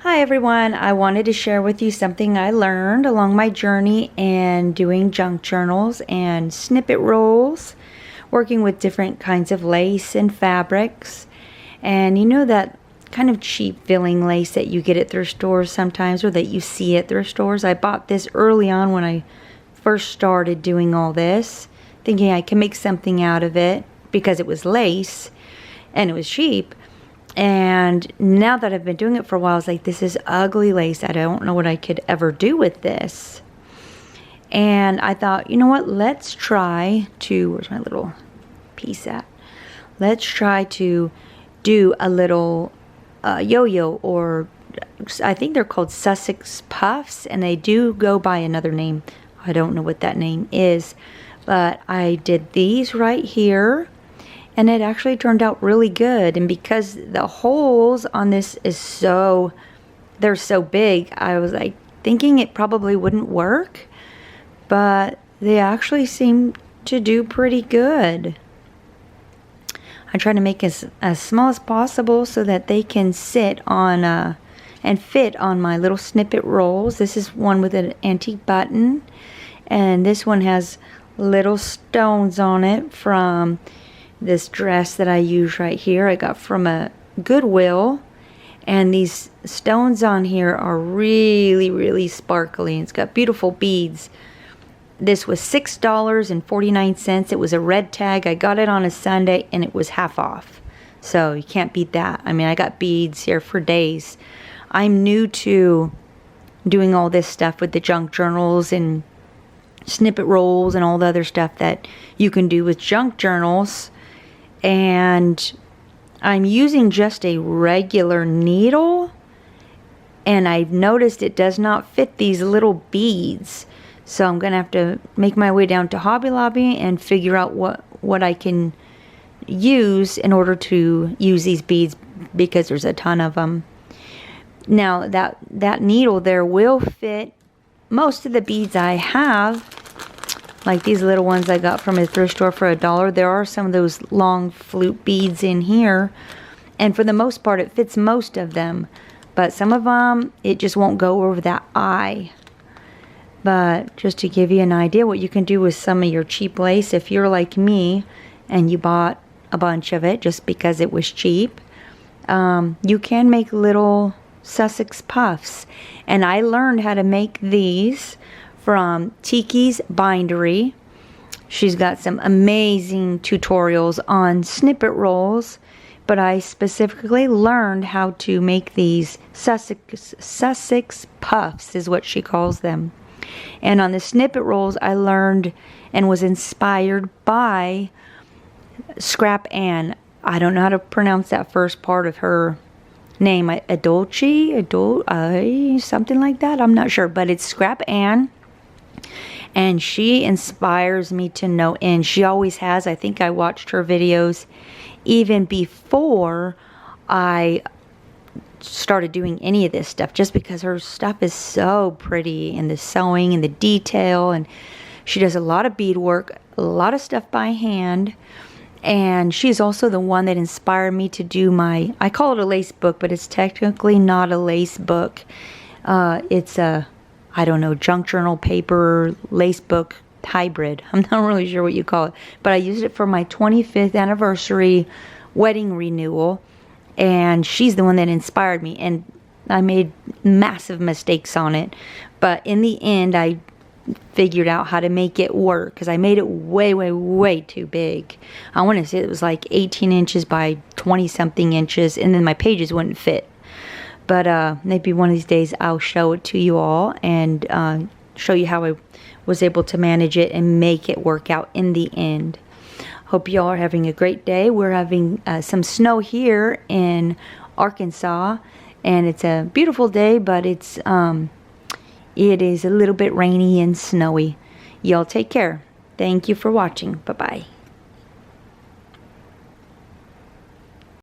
Hi everyone, I wanted to share with you something I learned along my journey and doing junk journals and snippet rolls, working with different kinds of lace and fabrics. And you know that kind of cheap filling lace that you get at thrift stores sometimes, or that you see at thrift stores? I bought this early on when I first started doing all this, thinking I can make something out of it because it was lace and it was cheap. And now that I've been doing it for a while, I was like, this is ugly lace. I don't know what I could ever do with this. And I thought, you know what, let's try to, where's my little piece at? Let's try to do a little yo-yo, or I think they're called Sussex puffs, and they do go by another name. I don't know what that name is, but I did these right here. And it actually turned out really good. And because the holes on this they're so big, I was like thinking it probably wouldn't work. But they actually seem to do pretty good. I try to make as small as possible so that they can sit on and fit on my little snippet rolls. This is one with an antique button. And this one has little stones on it from this dress that I use right here. I got from a Goodwill, and these stones on here are really, really sparkly. It's got beautiful beads. This was $6.49. It was a red tag. I got it on a Sunday and it was half off, so you can't beat that. I mean, I got beads here for days. I'm new to doing all this stuff with the junk journals and snippet rolls and all the other stuff that you can do with junk journals. And I'm using just a regular needle, and I've noticed it does not fit these little beads. So I'm gonna have to make my way down to Hobby Lobby and figure out what I can use in order to use these beads, because there's a ton of them. Now that needle there will fit most of the beads I have. Like these little ones I got from a thrift store for $1. There are some of those long flute beads in here, and for the most part it fits most of them, but some of them it just won't go over that eye. But just to give you an idea what you can do with some of your cheap lace, if you're like me and you bought a bunch of it just because it was cheap, you can make little Sussex puffs. And I learned how to make these from Tikki's Bindery. She's got some amazing tutorials on snippet rolls, but I specifically learned how to make these Sussex puffs is what she calls them. And on the snippet rolls I learned and was inspired by Scrap Anne. I don't know how to pronounce that first part of her name. Something like that. I'm not sure, but it's Scrap Anne. And she inspires me to no end. She always has. I think I watched her videos even before I started doing any of this stuff, just because her stuff is so pretty, and the sewing and the detail, and she does a lot of beadwork, a lot of stuff by hand. And she's also the one that inspired me to do my, I call it a lace book, but it's technically not a lace book. It's a, I don't know, junk journal paper lace book hybrid. I'm not really sure what you call it, but I used it for my 25th anniversary wedding renewal, and she's the one that inspired me, and I made massive mistakes on it, but in the end I figured out how to make it work, because I made it way too big. I want to say it was like 18 inches by 20 something inches, and then my pages wouldn't fit. But maybe one of these days I'll show it to you all and show you how I was able to manage it and make it work out in the end. Hope you all are having a great day. We're having some snow here in Arkansas, and it's a beautiful day, but it is a little bit rainy and snowy. Y'all take care. Thank you for watching. Bye-bye.